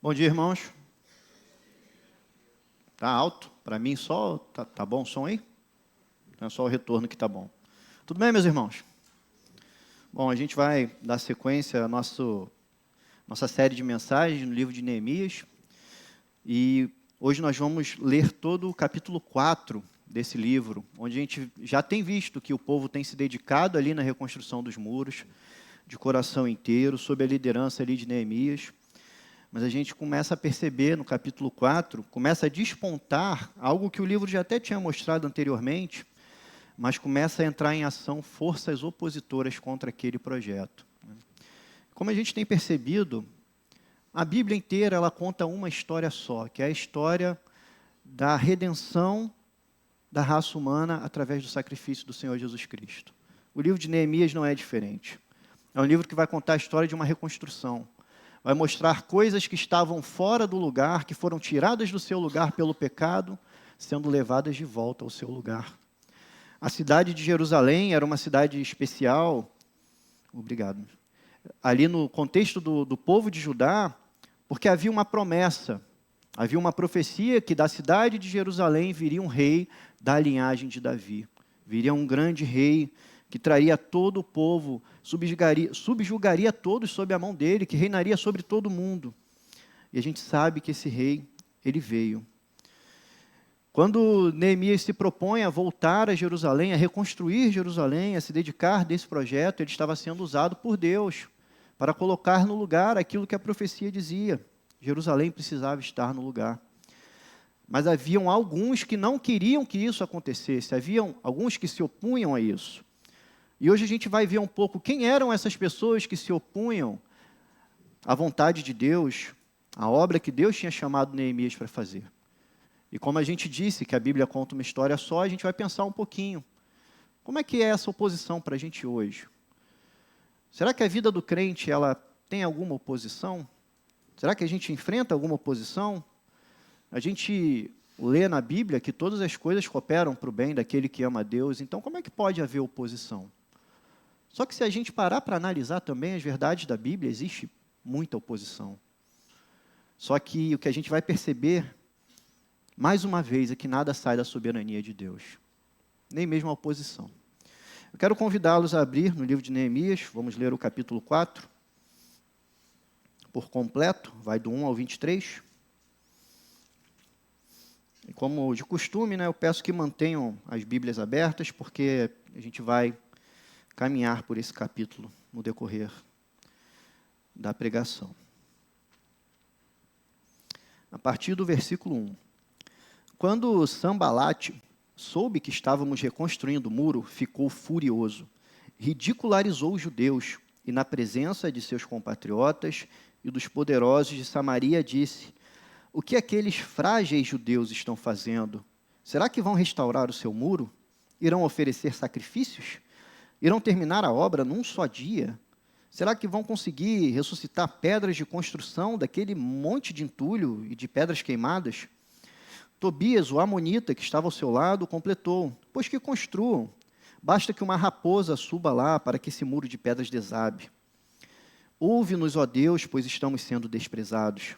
Bom dia, irmãos. Tá alto? Para mim só tá bom o som aí? Não é só o retorno que tá bom. Tudo bem, meus irmãos? Bom, a gente vai dar sequência à nossa série de mensagens no livro de Neemias. E hoje nós vamos ler todo o capítulo 4 desse livro, onde a gente já tem visto que o povo tem se dedicado ali na reconstrução dos muros, de coração inteiro, sob a liderança ali de Neemias. Mas a gente começa a perceber no capítulo 4, começa a despontar algo que o livro já até tinha mostrado anteriormente, mas começa a entrar em ação forças opositoras contra aquele projeto. Como a gente tem percebido, a Bíblia inteira ela conta uma história só, que é a história da redenção da raça humana através do sacrifício do Senhor Jesus Cristo. O livro de Neemias não é diferente. É um livro que vai contar a história de uma reconstrução. Vai mostrar coisas que estavam fora do lugar, que foram tiradas do seu lugar pelo pecado, sendo levadas de volta ao seu lugar. A cidade de Jerusalém era uma cidade especial, obrigado, ali no contexto do povo de Judá, porque havia uma promessa, havia uma profecia que da cidade de Jerusalém viria um rei da linhagem de Davi. Viria um grande rei que traria todo o povo, subjugaria todos sob a mão dele, que reinaria sobre todo mundo. E a gente sabe que esse rei, ele veio. Quando Neemias se propõe a voltar a Jerusalém, a reconstruir Jerusalém, a se dedicar desse projeto, ele estava sendo usado por Deus para colocar no lugar aquilo que a profecia dizia. Jerusalém precisava estar no lugar. Mas haviam alguns que não queriam que isso acontecesse, haviam alguns que se opunham a isso. E hoje a gente vai ver um pouco quem eram essas pessoas que se opunham à vontade de Deus, à obra que Deus tinha chamado Neemias para fazer. E como a gente disse que a Bíblia conta uma história só, a gente vai pensar um pouquinho. Como é que é essa oposição para a gente hoje? Será que a vida do crente ela tem alguma oposição? Será que a gente enfrenta alguma oposição? A gente lê na Bíblia que todas as coisas cooperam para o bem daquele que ama a Deus. Então, como é que pode haver oposição? Só que se a gente parar para analisar também as verdades da Bíblia, existe muita oposição. Só que o que a gente vai perceber, mais uma vez, é que nada sai da soberania de Deus. Nem mesmo a oposição. Eu quero convidá-los a abrir no livro de Neemias, vamos ler o capítulo 4, por completo, vai do 1 ao 23. E como de costume, eu peço que mantenham as Bíblias abertas, porque a gente vai caminhar por esse capítulo no decorrer da pregação. A partir do versículo 1. Quando Sanbalate soube que estávamos reconstruindo o muro, ficou furioso, ridicularizou os judeus e, na presença de seus compatriotas e dos poderosos de Samaria, disse: o que aqueles frágeis judeus estão fazendo? Será que vão restaurar o seu muro? Irão oferecer sacrifícios? Irão terminar a obra num só dia? Será que vão conseguir ressuscitar pedras de construção daquele monte de entulho e de pedras queimadas? Tobias, o amonita, que estava ao seu lado, completou: pois que construam. Basta que uma raposa suba lá para que esse muro de pedras desabe. Ouve-nos, ó Deus, pois estamos sendo desprezados.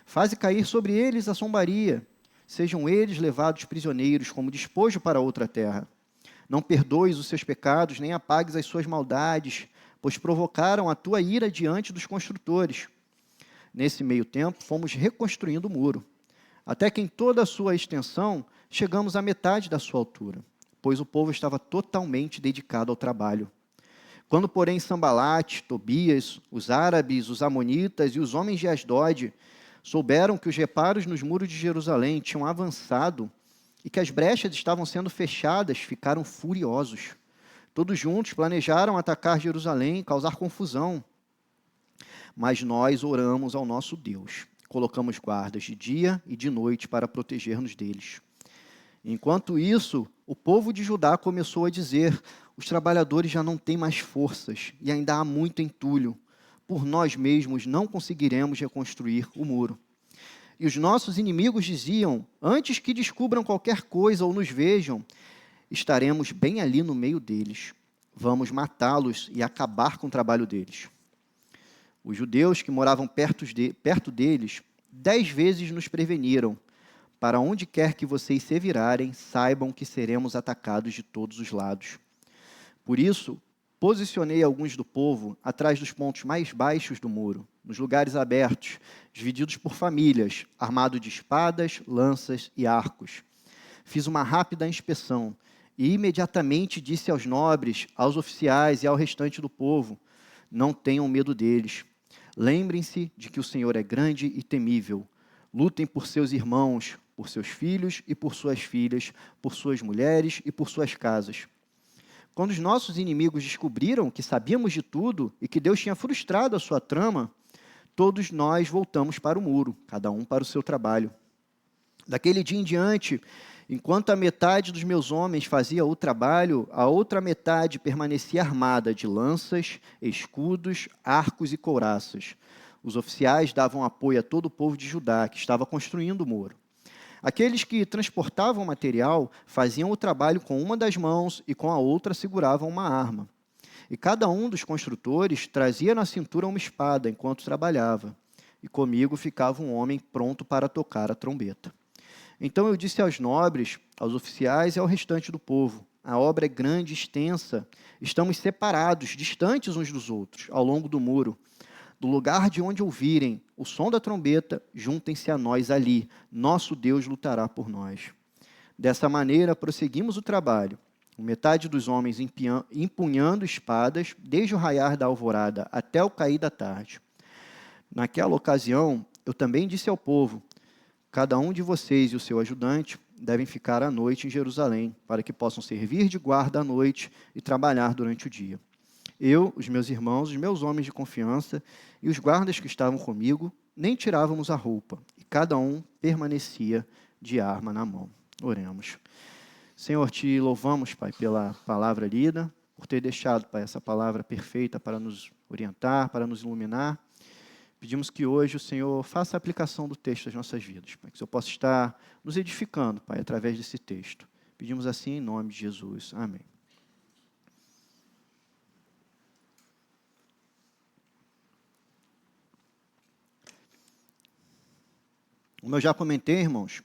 Faze cair sobre eles a zombaria. Sejam eles levados prisioneiros como despojo para outra terra. Não perdoes os seus pecados, nem apagues as suas maldades, pois provocaram a tua ira diante dos construtores. Nesse meio tempo, fomos reconstruindo o muro, até que em toda a sua extensão, chegamos à metade da sua altura, pois o povo estava totalmente dedicado ao trabalho. Quando, porém, Sanbalate, Tobias, os árabes, os amonitas e os homens de Asdod souberam que os reparos nos muros de Jerusalém tinham avançado e que as brechas estavam sendo fechadas, ficaram furiosos. Todos juntos planejaram atacar Jerusalém e causar confusão. Mas nós oramos ao nosso Deus. Colocamos guardas de dia e de noite para proteger-nos deles. Enquanto isso, o povo de Judá começou a dizer: os trabalhadores já não têm mais forças e ainda há muito entulho. Por nós mesmos não conseguiremos reconstruir o muro. E os nossos inimigos diziam: antes que descubram qualquer coisa ou nos vejam, estaremos bem ali no meio deles. Vamos matá-los e acabar com o trabalho deles. Os judeus que moravam perto deles 10 vezes nos preveniram. Para onde quer que vocês se virarem, saibam que seremos atacados de todos os lados. Por isso, posicionei alguns do povo atrás dos pontos mais baixos do muro, nos lugares abertos, divididos por famílias, armados de espadas, lanças e arcos. Fiz uma rápida inspeção e imediatamente disse aos nobres, aos oficiais e ao restante do povo: não tenham medo deles. Lembrem-se de que o Senhor é grande e temível. Lutem por seus irmãos, por seus filhos e por suas filhas, por suas mulheres e por suas casas. Quando os nossos inimigos descobriram que sabíamos de tudo e que Deus tinha frustrado a sua trama, todos nós voltamos para o muro, cada um para o seu trabalho. Daquele dia em diante, enquanto a metade dos meus homens fazia o trabalho, a outra metade permanecia armada de lanças, escudos, arcos e couraças. Os oficiais davam apoio a todo o povo de Judá, que estava construindo o muro. Aqueles que transportavam material faziam o trabalho com uma das mãos e com a outra seguravam uma arma. E cada um dos construtores trazia na cintura uma espada enquanto trabalhava. E comigo ficava um homem pronto para tocar a trombeta. Então eu disse aos nobres, aos oficiais e ao restante do povo: a obra é grande e extensa. Estamos separados, distantes uns dos outros, ao longo do muro. Do lugar de onde ouvirem o som da trombeta, juntem-se a nós ali. Nosso Deus lutará por nós. Dessa maneira, prosseguimos o trabalho. Metade dos homens empunhando espadas, desde o raiar da alvorada até o cair da tarde. Naquela ocasião, eu também disse ao povo: cada um de vocês e o seu ajudante devem ficar à noite em Jerusalém, para que possam servir de guarda à noite e trabalhar durante o dia. Eu, os meus irmãos, os meus homens de confiança e os guardas que estavam comigo, nem tirávamos a roupa, e cada um permanecia de arma na mão. Oremos. Senhor, te louvamos, Pai, pela palavra lida, por ter deixado, Pai, essa palavra perfeita para nos orientar, para nos iluminar. Pedimos que hoje o Senhor faça a aplicação do texto às nossas vidas, Pai, que o Senhor possa estar nos edificando, Pai, através desse texto. Pedimos assim em nome de Jesus. Amém. Como eu já comentei, irmãos,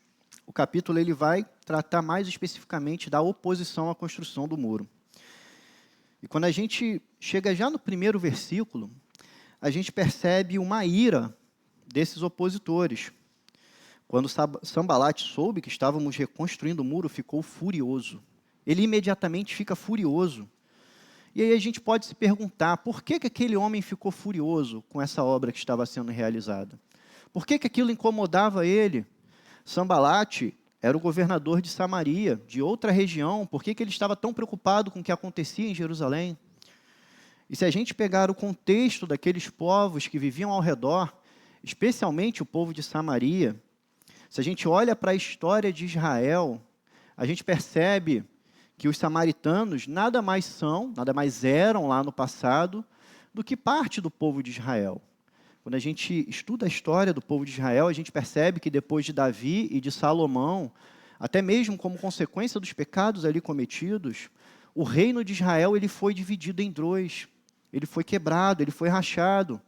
o capítulo ele vai tratar mais especificamente da oposição à construção do muro. E quando a gente chega já no primeiro versículo, a gente percebe uma ira desses opositores. Quando Sanbalate soube que estávamos reconstruindo o muro, ficou furioso. Ele imediatamente fica furioso. E aí a gente pode se perguntar, por que aquele homem ficou furioso com essa obra que estava sendo realizada? Por que aquilo incomodava ele? Sanbalate era o governador de Samaria, de outra região. Por que ele estava tão preocupado com o que acontecia em Jerusalém? E se a gente pegar o contexto daqueles povos que viviam ao redor, especialmente o povo de Samaria, se a gente olha para a história de Israel, a gente percebe que os samaritanos nada mais eram lá no passado, do que parte do povo de Israel. Quando a gente estuda a história do povo de Israel, a gente percebe que depois de Davi e de Salomão, até mesmo como consequência dos pecados ali cometidos, o reino de Israel ele foi dividido em dois. Ele foi quebrado, ele foi rachado.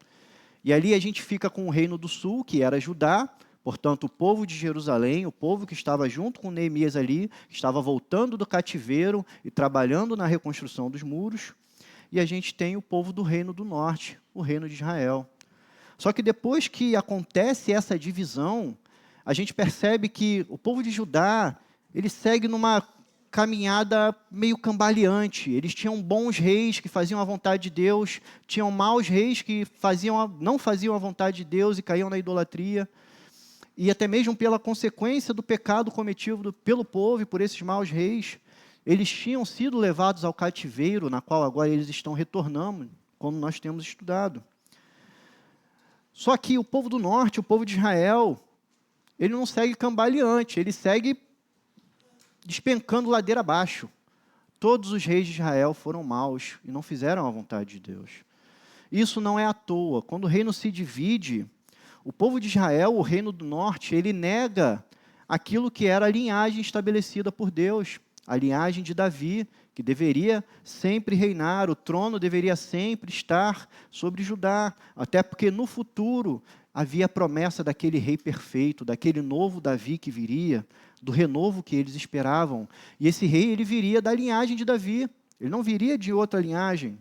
E ali a gente fica com o reino do sul, que era Judá, portanto, o povo de Jerusalém, o povo que estava junto com Neemias ali, que estava voltando do cativeiro e trabalhando na reconstrução dos muros. E a gente tem o povo do reino do norte, o reino de Israel. Só que depois que acontece essa divisão, a gente percebe que o povo de Judá, ele segue numa caminhada meio cambaleante. Eles tinham bons reis que faziam a vontade de Deus, tinham maus reis que não faziam a vontade de Deus e caíam na idolatria. E até mesmo pela consequência do pecado cometido pelo povo e por esses maus reis, eles tinham sido levados ao cativeiro, na qual agora eles estão retornando, como nós temos estudado. Só que o povo do norte, o povo de Israel, ele não segue cambaleante, ele segue despencando ladeira abaixo. Todos os reis de Israel foram maus e não fizeram a vontade de Deus. Isso não é à toa. Quando o reino se divide, o povo de Israel, o reino do norte, ele nega aquilo que era a linhagem estabelecida por Deus, a linhagem de Davi, que deveria sempre reinar, o trono deveria sempre estar sobre Judá, até porque no futuro havia a promessa daquele rei perfeito, daquele novo Davi que viria, do renovo que eles esperavam. E esse rei, ele viria da linhagem de Davi, ele não viria de outra linhagem.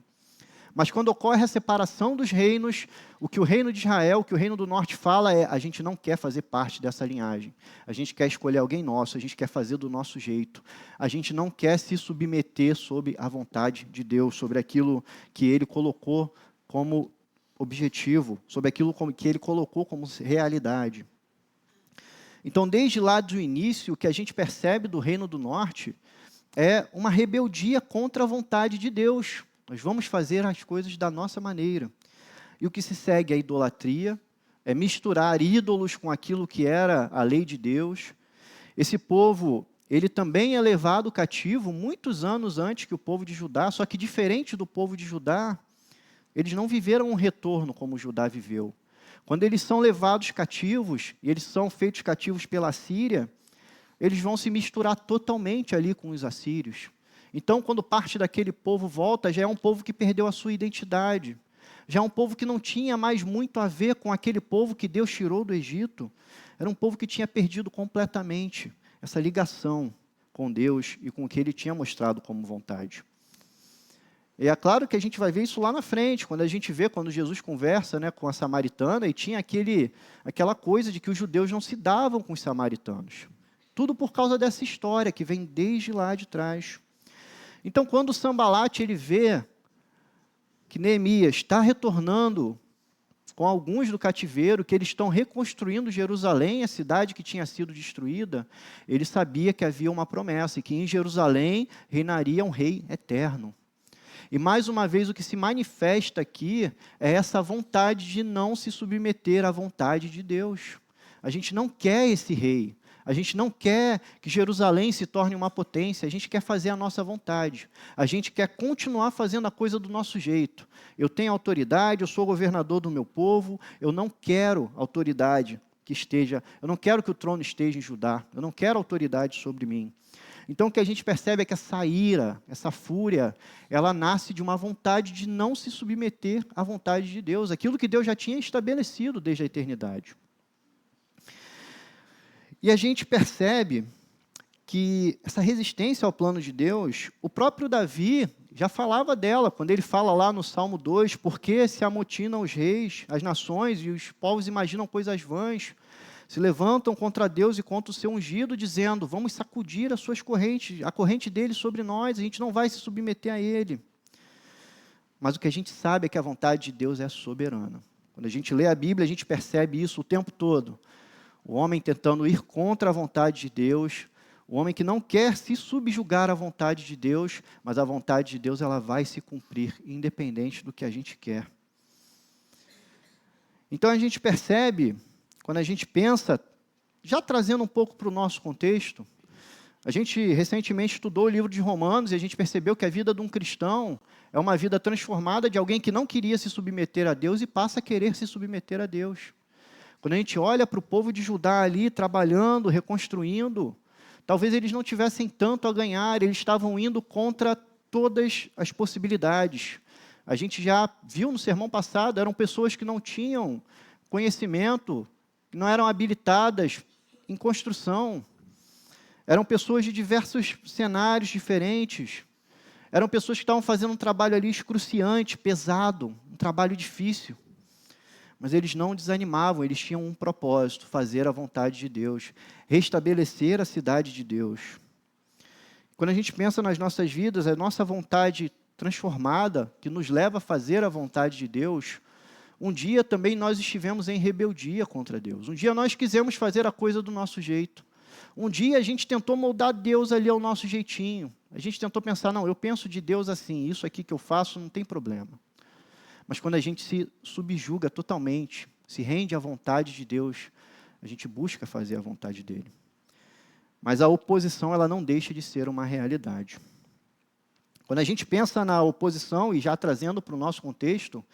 Mas quando ocorre a separação dos reinos, o que o reino de Israel, o que o reino do norte fala é: a gente não quer fazer parte dessa linhagem, a gente quer escolher alguém nosso, a gente quer fazer do nosso jeito, a gente não quer se submeter sob a vontade de Deus, sobre aquilo que Ele colocou como objetivo, sobre aquilo que Ele colocou como realidade. Então, desde lá do início, o que a gente percebe do reino do norte é uma rebeldia contra a vontade de Deus. Nós vamos fazer as coisas da nossa maneira. E o que se segue é a idolatria, é misturar ídolos com aquilo que era a lei de Deus. Esse povo, ele também é levado cativo muitos anos antes que o povo de Judá, só que diferente do povo de Judá, eles não viveram um retorno como Judá viveu. Quando eles são levados cativos, e eles são feitos cativos pela Síria, eles vão se misturar totalmente ali com os assírios. Então, quando parte daquele povo volta, já é um povo que perdeu a sua identidade. Já é um povo que não tinha mais muito a ver com aquele povo que Deus tirou do Egito. Era um povo que tinha perdido completamente essa ligação com Deus e com o que Ele tinha mostrado como vontade. E é claro que a gente vai ver isso lá na frente, quando Jesus conversa, né, com a samaritana, e tinha aquela coisa de que os judeus não se davam com os samaritanos. Tudo por causa dessa história que vem desde lá de trás. Então, quando o Sambalate ele vê que Neemias está retornando com alguns do cativeiro, que eles estão reconstruindo Jerusalém, a cidade que tinha sido destruída, ele sabia que havia uma promessa, e que em Jerusalém reinaria um rei eterno. E mais uma vez o que se manifesta aqui é essa vontade de não se submeter à vontade de Deus. A gente não quer esse rei. A gente não quer que Jerusalém se torne uma potência, a gente quer fazer a nossa vontade. A gente quer continuar fazendo a coisa do nosso jeito. Eu tenho autoridade, eu sou governador do meu povo, eu não quero autoridade eu não quero que o trono esteja em Judá, eu não quero autoridade sobre mim. Então o que a gente percebe é que essa ira, essa fúria, ela nasce de uma vontade de não se submeter à vontade de Deus, aquilo que Deus já tinha estabelecido desde a eternidade. E a gente percebe que essa resistência ao plano de Deus, o próprio Davi já falava dela, quando ele fala lá no Salmo 2, porque se amotinam os reis, as nações, e os povos imaginam coisas vãs, se levantam contra Deus e contra o seu ungido, dizendo: vamos sacudir as suas correntes, a corrente dele sobre nós, a gente não vai se submeter a ele. Mas o que a gente sabe é que a vontade de Deus é soberana. Quando a gente lê a Bíblia, a gente percebe isso o tempo todo. O homem tentando ir contra a vontade de Deus, o homem que não quer se subjugar à vontade de Deus, mas a vontade de Deus ela vai se cumprir, independente do que a gente quer. Então a gente percebe, quando a gente pensa, já trazendo um pouco para o nosso contexto, a gente recentemente estudou o livro de Romanos e a gente percebeu que a vida de um cristão é uma vida transformada de alguém que não queria se submeter a Deus e passa a querer se submeter a Deus. Quando a gente olha para o povo de Judá ali, trabalhando, reconstruindo, talvez eles não tivessem tanto a ganhar, eles estavam indo contra todas as possibilidades. A gente já viu no sermão passado, eram pessoas que não tinham conhecimento, que não eram habilitadas em construção. Eram pessoas de diversos cenários diferentes. Eram pessoas que estavam fazendo um trabalho ali excruciante, pesado, um trabalho difícil. Mas eles não desanimavam, eles tinham um propósito: fazer a vontade de Deus, restabelecer a cidade de Deus. Quando a gente pensa nas nossas vidas, a nossa vontade transformada, que nos leva a fazer a vontade de Deus, um dia também nós estivemos em rebeldia contra Deus. Um dia nós quisemos fazer a coisa do nosso jeito. Um dia a gente tentou moldar Deus ali ao nosso jeitinho. A gente tentou pensar: não, eu penso de Deus assim, isso aqui que eu faço não tem problema. Mas quando a gente se subjuga totalmente, se rende à vontade de Deus, a gente busca fazer a vontade dele. Mas a oposição, ela não deixa de ser uma realidade. Quando a gente pensa na oposição, e já trazendo para o nosso contexto,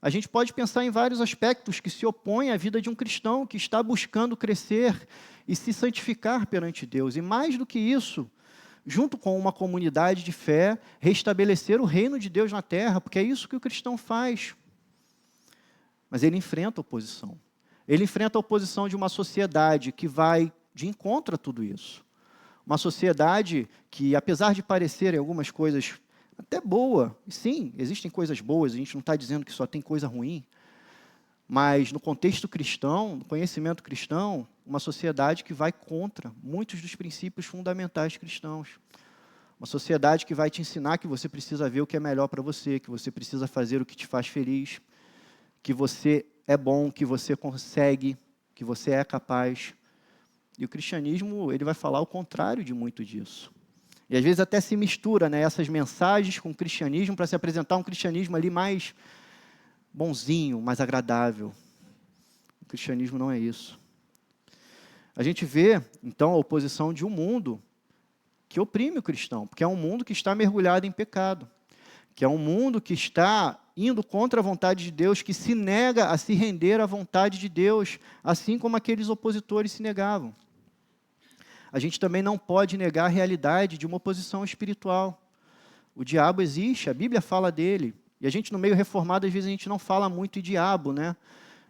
a gente pode pensar em vários aspectos que se opõem à vida de um cristão que está buscando crescer e se santificar perante Deus. E mais do que isso, junto com uma comunidade de fé, restabelecer o reino de Deus na terra, porque é isso que o cristão faz. Mas ele enfrenta oposição. Ele enfrenta a oposição de uma sociedade que vai de encontro a tudo isso. Uma sociedade que, apesar de parecerem algumas coisas até boa, sim, existem coisas boas, a gente não está dizendo que só tem coisa ruim, mas no contexto cristão, no conhecimento cristão, uma sociedade que vai contra muitos dos princípios fundamentais cristãos. Uma sociedade que vai te ensinar que você precisa ver o que é melhor para você, que você precisa fazer o que te faz feliz, que você é bom, que você consegue, que você é capaz. E o cristianismo, ele vai falar o contrário de muito disso. E às vezes até se mistura, né, essas mensagens com o cristianismo para se apresentar um cristianismo ali mais bonzinho, mais agradável. O cristianismo não é isso. A gente vê, então, a oposição de um mundo que oprime o cristão, porque é um mundo que está mergulhado em pecado, que é um mundo que está indo contra a vontade de Deus, que se nega a se render à vontade de Deus, assim como aqueles opositores se negavam. A gente também não pode negar a realidade de uma oposição espiritual. O diabo existe, a Bíblia fala dele, e a gente no meio reformado, às vezes a gente não fala muito de diabo, né?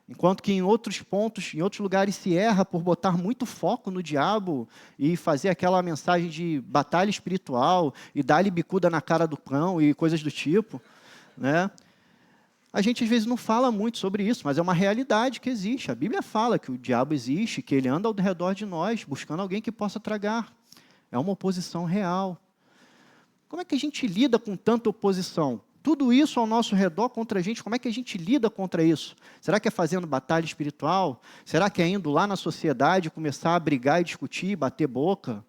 Enquanto que em outros pontos, em outros lugares se erra por botar muito foco no diabo e fazer aquela mensagem de batalha espiritual e dar-lhe bicuda na cara do cão e coisas do tipo, né? A gente às vezes não fala muito sobre isso, mas é uma realidade que existe. A Bíblia fala que o diabo existe, que ele anda ao redor de nós, buscando alguém que possa tragar. É uma oposição real. Como é que a gente lida com tanta oposição? Tudo isso ao nosso redor contra a gente, como é que a gente lida contra isso? Será que é fazendo batalha espiritual? Será que é indo lá na sociedade começar a brigar e discutir, bater boca?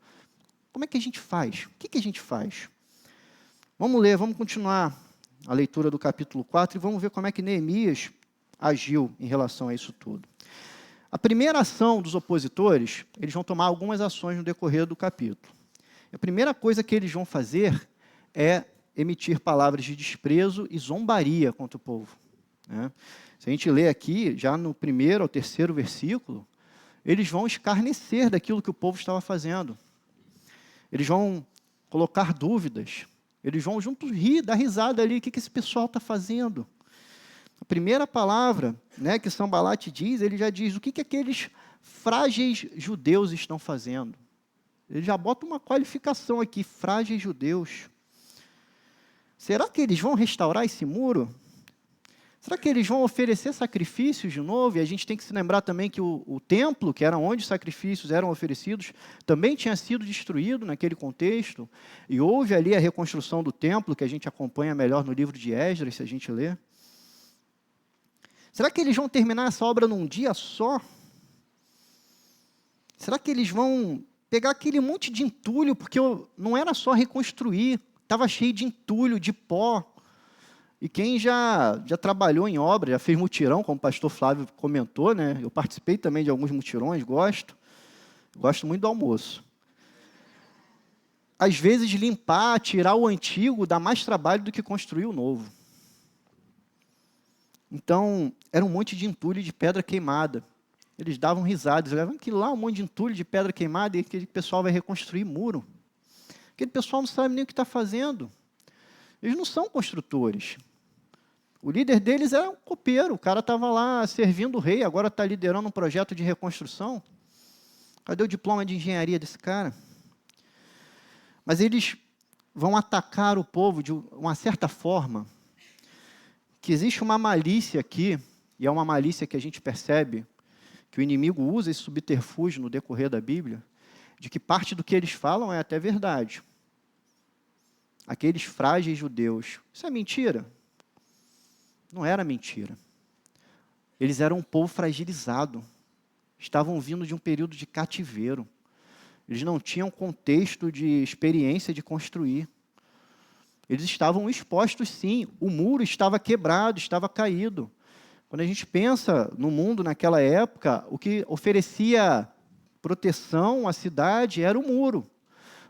Como é que a gente faz? O que a gente faz? Vamos ler, vamos continuar a leitura do capítulo 4 e vamos ver como é que Neemias agiu em relação a isso tudo. A primeira ação dos opositores, eles vão tomar algumas ações no decorrer do capítulo. A primeira coisa que eles vão fazer é emitir palavras de desprezo e zombaria contra o povo, né? Se a gente ler aqui, já no primeiro ao terceiro versículo, eles vão escarnecer daquilo que o povo estava fazendo. Eles vão colocar dúvidas. Eles vão juntos rir, dar risada ali, o que esse pessoal está fazendo? A primeira palavra, né, que Sanbalate diz, ele já diz o que aqueles frágeis judeus estão fazendo. Ele já bota uma qualificação aqui, frágeis judeus. Será que eles vão restaurar esse muro? Será que eles vão oferecer sacrifícios de novo? E a gente tem que se lembrar também que o templo, que era onde os sacrifícios eram oferecidos, também tinha sido destruído naquele contexto. E houve ali a reconstrução do templo, que a gente acompanha melhor no livro de Esdras, se a gente ler. Será que eles vão terminar essa obra num dia só? Será que eles vão pegar aquele monte de entulho, porque não era só reconstruir, estava cheio de entulho, de pó. E quem já trabalhou em obra, já fez mutirão, como o pastor Flávio comentou, né? Eu participei também de alguns mutirões, gosto muito do almoço. Às vezes limpar, tirar o antigo, dá mais trabalho do que construir o novo. Então, era um monte de entulho de pedra queimada. Eles davam risadas, levam que lá um monte de entulho de pedra queimada e aquele pessoal vai reconstruir muro. Aquele pessoal não sabe nem o que está fazendo. Eles não são construtores. O líder deles era um copeiro, o cara estava lá servindo o rei, agora está liderando um projeto de reconstrução. Cadê o diploma de engenharia desse cara? Mas eles vão atacar o povo de uma certa forma, que existe uma malícia aqui, e é uma malícia que a gente percebe, que o inimigo usa esse subterfúgio no decorrer da Bíblia, de que parte do que eles falam é até verdade. Aqueles frágeis judeus, isso é mentira? Não era mentira. Eles eram um povo fragilizado. Estavam vindo de um período de cativeiro. Eles não tinham contexto de experiência de construir. Eles estavam expostos, sim. O muro estava quebrado, estava caído. Quando a gente pensa no mundo naquela época, o que oferecia proteção à cidade era o muro.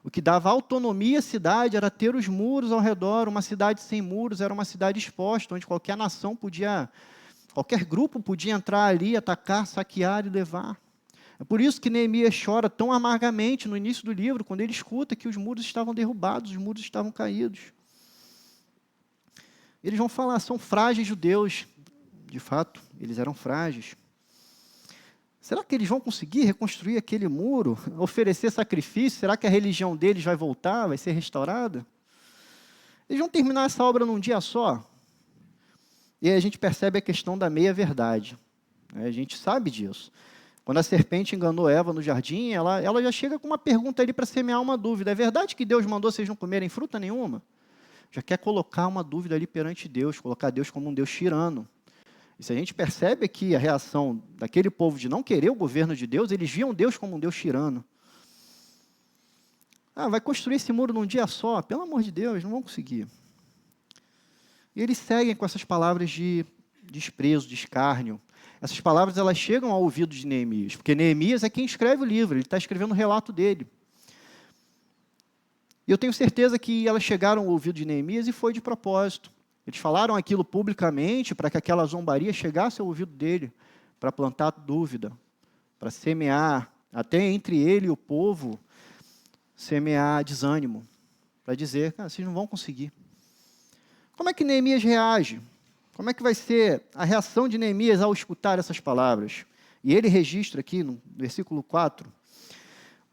O que dava autonomia à cidade era ter os muros ao redor. Uma cidade sem muros era uma cidade exposta, onde qualquer nação podia, qualquer grupo podia entrar ali, atacar, saquear e levar. É por isso que Neemias chora tão amargamente no início do livro, quando ele escuta que os muros estavam derrubados, os muros estavam caídos. Eles vão falar, são frágeis judeus. De fato, eles eram frágeis. será que eles vão conseguir reconstruir aquele muro, oferecer sacrifício? Será que a religião deles vai voltar, vai ser restaurada? Eles vão terminar essa obra num dia só? E aí a gente percebe a questão da meia-verdade. A gente sabe disso. Quando a serpente enganou Eva no jardim, ela já chega com uma pergunta ali para semear uma dúvida. É verdade que Deus mandou vocês não comerem fruta nenhuma? Já quer colocar uma dúvida ali perante Deus, colocar Deus como um Deus tirano. E se a gente percebe aqui a reação daquele povo de não querer o governo de Deus, eles viam Deus como um Deus tirano. Vai construir esse muro num dia só? Pelo amor de Deus, não vão conseguir. E eles seguem com essas palavras de desprezo, de escárnio. Essas palavras elas chegam ao ouvido de Neemias, porque Neemias é quem escreve o livro, ele está escrevendo o relato dele. E eu tenho certeza que elas chegaram ao ouvido de Neemias e foi de propósito. Eles falaram aquilo publicamente para que aquela zombaria chegasse ao ouvido dele, para plantar dúvida, para semear, até entre ele e o povo, semear desânimo, para dizer, vocês não vão conseguir. Como é que Neemias reage? Como é que vai ser a reação de Neemias ao escutar essas palavras? E ele registra aqui no versículo 4,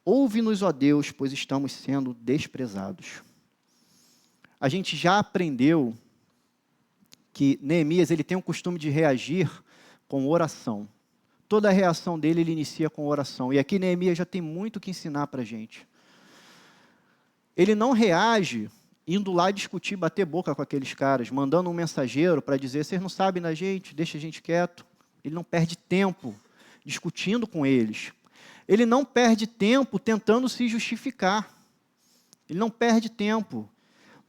ouve-nos, ó Deus, pois estamos sendo desprezados. A gente já aprendeu que Neemias ele tem o costume de reagir com oração. Toda a reação dele ele inicia com oração. E aqui Neemias já tem muito que ensinar para a gente. Ele não reage indo lá discutir, bater boca com aqueles caras, mandando um mensageiro para dizer, vocês não sabem da gente, deixa a gente quieto. Ele não perde tempo discutindo com eles. Ele não perde tempo tentando se justificar. Ele não perde tempo,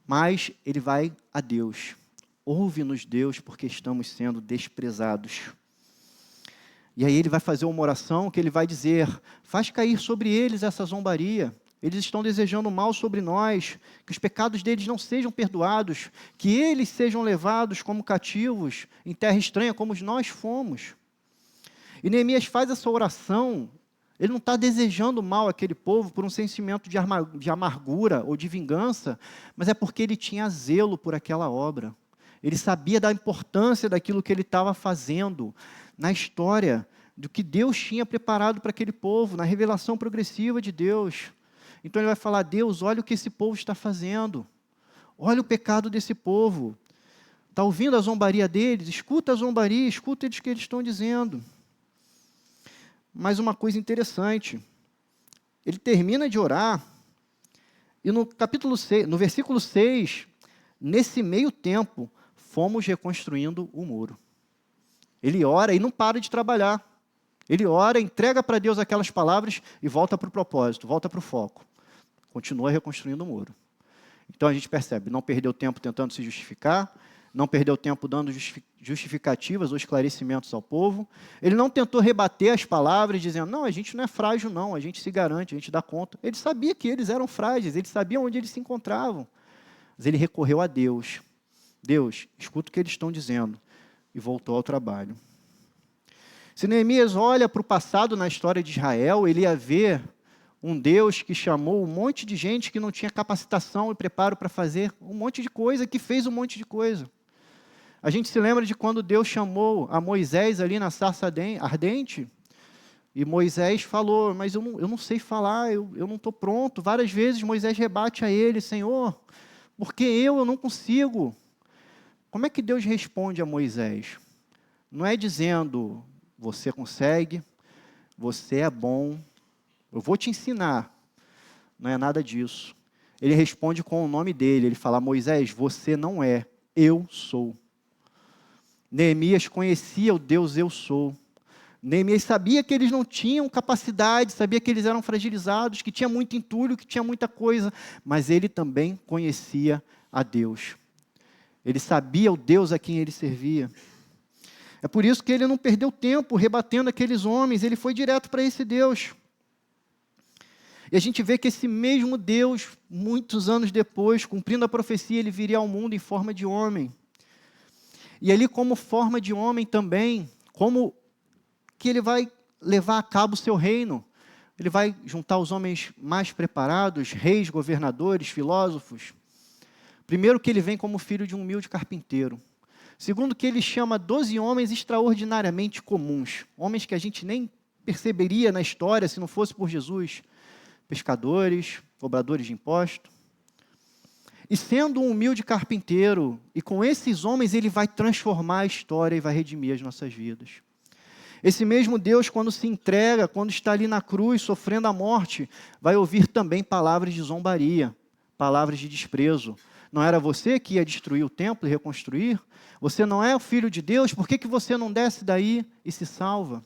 mas ele vai a Deus. Ouve-nos, Deus, porque estamos sendo desprezados. E aí ele vai fazer uma oração que ele vai dizer, faz cair sobre eles essa zombaria. Eles estão desejando mal sobre nós, que os pecados deles não sejam perdoados, que eles sejam levados como cativos em terra estranha, como nós fomos. E Neemias faz essa oração, ele não está desejando mal àquele povo por um sentimento de amargura ou de vingança, mas é porque ele tinha zelo por aquela obra. Ele sabia da importância daquilo que ele estava fazendo na história, do que Deus tinha preparado para aquele povo, na revelação progressiva de Deus. Então ele vai falar, Deus, olha o que esse povo está fazendo. Olha o pecado desse povo. Está ouvindo a zombaria deles? Escuta a zombaria, escuta eles o que eles estão dizendo. Mas uma coisa interessante, ele termina de orar, e no capítulo 6, no versículo 6, nesse meio tempo, fomos reconstruindo o muro. Ele ora e não para de trabalhar. Ele ora, entrega para Deus aquelas palavras e volta para o propósito, volta para o foco. Continua reconstruindo o muro. Então a gente percebe, não perdeu tempo tentando se justificar, não perdeu tempo dando justificativas ou esclarecimentos ao povo. Ele não tentou rebater as palavras, dizendo, não, a gente não é frágil não, a gente se garante, a gente dá conta. Ele sabia que eles eram frágeis, ele sabia onde eles se encontravam. Mas ele recorreu a Deus. Deus, escuta o que eles estão dizendo. E voltou ao trabalho. Se Neemias olha para o passado na história de Israel, ele ia ver um Deus que chamou um monte de gente que não tinha capacitação e preparo para fazer um monte de coisa, que fez um monte de coisa. A gente se lembra de quando Deus chamou a Moisés ali na sarça ardente, e Moisés falou, mas eu não sei falar, eu não estou pronto. Várias vezes Moisés rebate a ele, Senhor, porque eu não consigo. Como é que Deus responde a Moisés? Não é dizendo, você consegue, você é bom, eu vou te ensinar. Não é nada disso. Ele responde com o nome dele, ele fala, Moisés, você não é, eu sou. Neemias conhecia o Deus eu sou. Neemias sabia que eles não tinham capacidade, sabia que eles eram fragilizados, que tinha muito entulho, que tinha muita coisa, mas ele também conhecia a Deus. Ele sabia o Deus a quem ele servia. É por isso que ele não perdeu tempo rebatendo aqueles homens, ele foi direto para esse Deus. E a gente vê que esse mesmo Deus, muitos anos depois, cumprindo a profecia, ele viria ao mundo em forma de homem. E ali, como forma de homem também, como que ele vai levar a cabo o seu reino. Ele vai juntar os homens mais preparados, reis, governadores, filósofos. Primeiro, que ele vem como filho de um humilde carpinteiro. Segundo, que ele chama 12 homens extraordinariamente comuns. Homens que a gente nem perceberia na história se não fosse por Jesus? Pescadores, cobradores de impostos. E sendo um humilde carpinteiro, e com esses homens ele vai transformar a história e vai redimir as nossas vidas. Esse mesmo Deus, quando se entrega, quando está ali na cruz, sofrendo a morte, vai ouvir também palavras de zombaria, palavras de desprezo. Não era você que ia destruir o templo e reconstruir? Você não é o filho de Deus? Por que você não desce daí e se salva?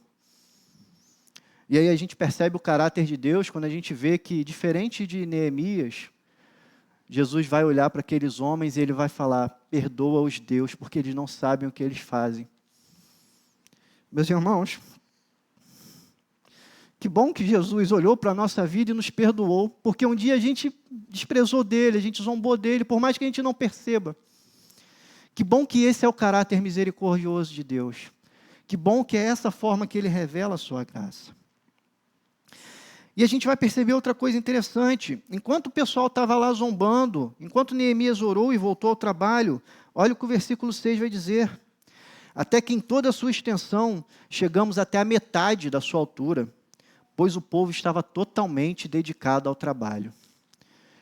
E aí a gente percebe o caráter de Deus quando a gente vê que, diferente de Neemias, Jesus vai olhar para aqueles homens e ele vai falar: perdoa-os, Deus, porque eles não sabem o que eles fazem. Meus irmãos, que bom que Jesus olhou para a nossa vida e nos perdoou, porque um dia a gente desprezou dele, a gente zombou dele, por mais que a gente não perceba. Que bom que esse é o caráter misericordioso de Deus. Que bom que é essa forma que ele revela a sua graça. E a gente vai perceber outra coisa interessante. Enquanto o pessoal estava lá zombando, enquanto Neemias orou e voltou ao trabalho, olha o que o versículo 6 vai dizer. Até que em toda a sua extensão, chegamos até a metade da sua altura, pois o povo estava totalmente dedicado ao trabalho.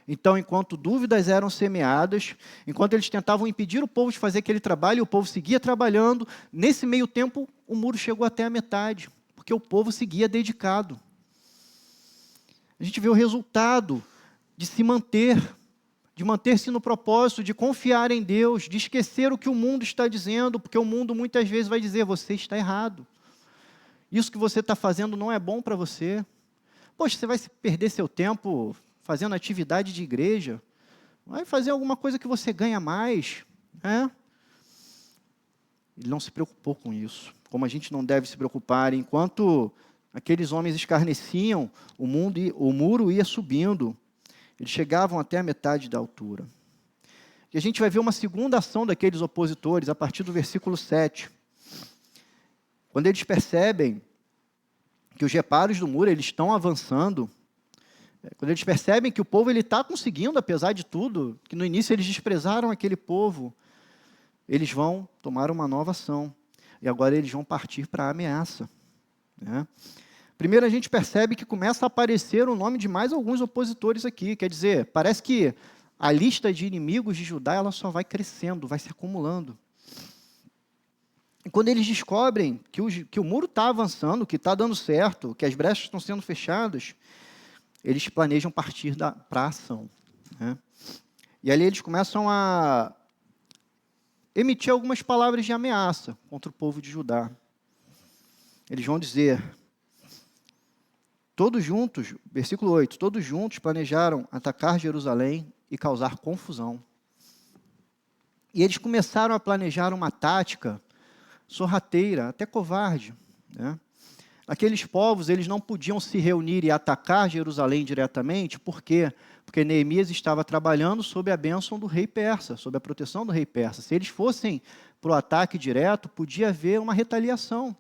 Então, enquanto dúvidas eram semeadas, enquanto eles tentavam impedir o povo de fazer aquele trabalho, o povo seguia trabalhando, nesse meio tempo, o muro chegou até a metade, porque o povo seguia dedicado. A gente vê o resultado de se manter, de manter-se no propósito, de confiar em Deus, de esquecer o que o mundo está dizendo, porque o mundo muitas vezes vai dizer: você está errado. Isso que você está fazendo não é bom para você. Poxa, você vai perder seu tempo fazendo atividade de igreja. Vai fazer alguma coisa que você ganha mais. Ele não se preocupou com isso. Como a gente não deve se preocupar, enquanto aqueles homens escarneciam, o muro ia subindo. Eles chegavam até a metade da altura. E a gente vai ver uma segunda ação daqueles opositores, a partir do versículo 7. Quando eles percebem que os reparos do muro eles estão avançando, quando eles percebem que o povo está conseguindo, apesar de tudo, que no início eles desprezaram aquele povo, eles vão tomar uma nova ação. E agora eles vão partir para a ameaça. Primeiro a gente percebe que começa a aparecer o nome de mais alguns opositores aqui. Quer dizer, parece que a lista de inimigos de Judá ela só vai crescendo, vai se acumulando. E quando eles descobrem que o muro está avançando, que está dando certo, que as brechas estão sendo fechadas, eles planejam partir para a ação. E ali eles começam a emitir algumas palavras de ameaça contra o povo de Judá. Eles vão dizer: todos juntos, versículo 8, todos juntos planejaram atacar Jerusalém e causar confusão. E eles começaram a planejar uma tática sorrateira, até covarde. Aqueles povos, eles não podiam se reunir e atacar Jerusalém diretamente, por quê? Porque Neemias estava trabalhando sob a bênção do rei persa, sob a proteção do rei persa. Se eles fossem para o ataque direto, podia haver uma retaliação.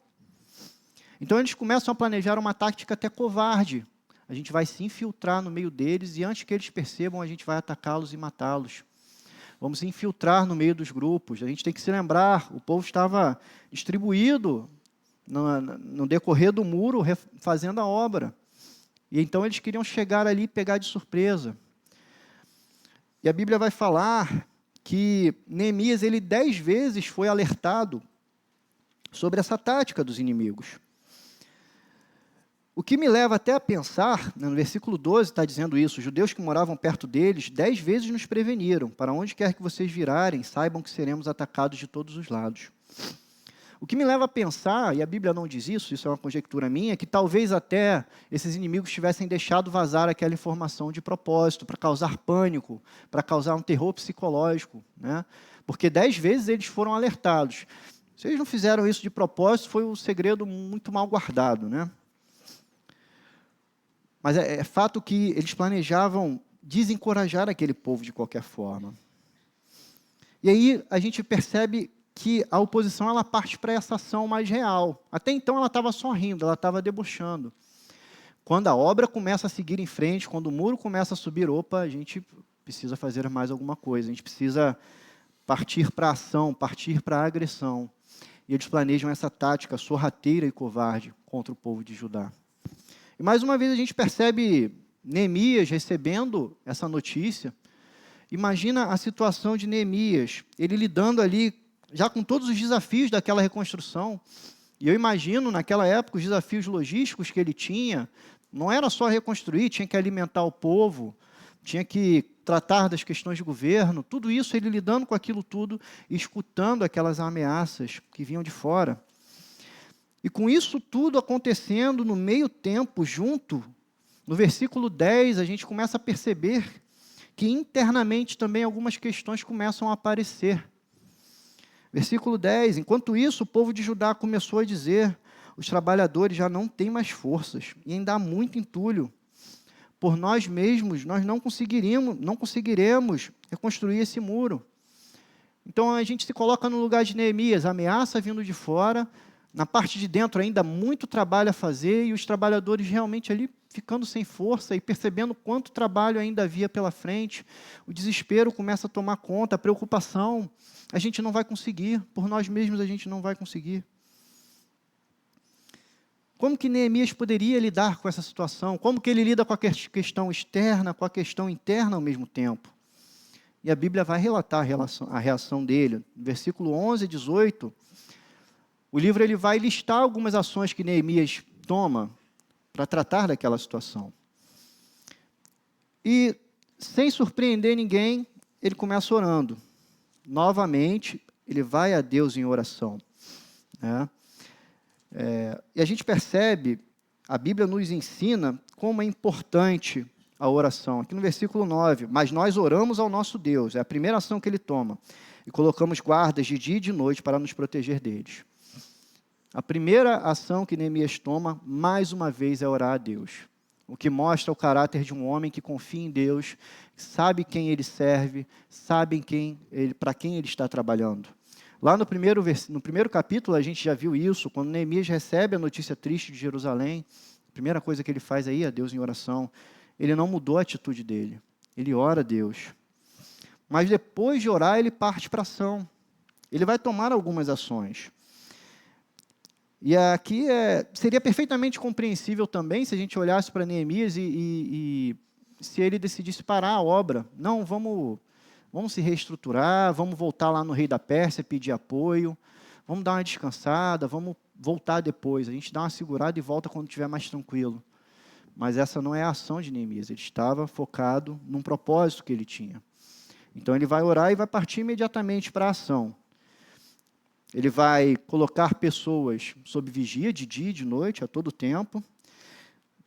Então eles começam a planejar uma tática até covarde. A gente vai se infiltrar no meio deles e antes que eles percebam, a gente vai atacá-los e matá-los. Vamos se infiltrar no meio dos grupos. A gente tem que se lembrar, o povo estava distribuído no decorrer do muro, fazendo a obra. E então eles queriam chegar ali e pegar de surpresa. E a Bíblia vai falar que Neemias, ele 10 vezes foi alertado sobre essa tática dos inimigos. O que me leva até a pensar, no versículo 12 está dizendo isso: os judeus que moravam perto deles 10 vezes nos preveniram, para onde quer que vocês virarem, saibam que seremos atacados de todos os lados. O que me leva a pensar, e a Bíblia não diz isso, isso é uma conjectura minha, que talvez até esses inimigos tivessem deixado vazar aquela informação de propósito, para causar pânico, para causar um terror psicológico, Porque 10 vezes eles foram alertados. Se eles não fizeram isso de propósito, foi um segredo muito mal guardado, Mas é fato que eles planejavam desencorajar aquele povo de qualquer forma. E aí a gente percebe que a oposição ela parte para essa ação mais real. Até então ela estava só rindo, ela estava debochando. Quando a obra começa a seguir em frente, quando o muro começa a subir, a gente precisa fazer mais alguma coisa, a gente precisa partir para a ação, partir para a agressão. E eles planejam essa tática sorrateira e covarde contra o povo de Judá. E mais uma vez a gente percebe Neemias recebendo essa notícia. Imagina a situação de Neemias, ele lidando ali já com todos os desafios daquela reconstrução. E eu imagino, naquela época, os desafios logísticos que ele tinha, não era só reconstruir, tinha que alimentar o povo, tinha que tratar das questões de governo, tudo isso, ele lidando com aquilo tudo, e escutando aquelas ameaças que vinham de fora. E com isso tudo acontecendo no meio tempo, junto, no versículo 10, a gente começa a perceber que internamente também algumas questões começam a aparecer. Versículo 10, enquanto isso, o povo de Judá começou a dizer, os trabalhadores já não têm mais forças, e ainda há muito entulho. Por nós mesmos, nós não conseguiremos reconstruir esse muro. Então, a gente se coloca no lugar de Neemias, ameaça vindo de fora, na parte de dentro ainda muito trabalho a fazer, e os trabalhadores realmente ali ficando sem força e percebendo quanto trabalho ainda havia pela frente. O desespero começa a tomar conta, a preocupação. A gente não vai conseguir, por nós mesmos a gente não vai conseguir. Como que Neemias poderia lidar com essa situação? Como que ele lida com a questão externa, com a questão interna ao mesmo tempo? E a Bíblia vai relatar a reação dele. No versículo 11 e 18, o livro ele vai listar algumas ações que Neemias toma para tratar daquela situação. E, sem surpreender ninguém, ele começa orando. Novamente, ele vai a Deus em oração. Né? E a gente percebe, a Bíblia nos ensina como é importante a oração. Aqui no versículo 9, mas nós oramos ao nosso Deus, é a primeira ação que ele toma, e colocamos guardas de dia e de noite para nos proteger deles. A primeira ação que Neemias toma, mais uma vez, é orar a Deus. O que mostra o caráter de um homem que confia em Deus, sabe quem ele serve, sabe para quem ele está trabalhando. Lá no primeiro capítulo, a gente já viu isso, quando Neemias recebe a notícia triste de Jerusalém, a primeira coisa que ele faz aí, a Deus em oração, ele não mudou a atitude dele, ele ora a Deus. Mas depois de orar, ele parte para a ação. Ele vai tomar algumas ações. E aqui seria perfeitamente compreensível também se a gente olhasse para Neemias e se ele decidisse parar a obra. Não, vamos se reestruturar, vamos voltar lá no rei da Pérsia, pedir apoio, vamos dar uma descansada, vamos voltar depois. A gente dá uma segurada e volta quando estiver mais tranquilo. Mas essa não é a ação de Neemias, ele estava focado num propósito que ele tinha. Então ele vai orar e vai partir imediatamente para a ação. Ele vai colocar pessoas sob vigia de dia e de noite, a todo tempo.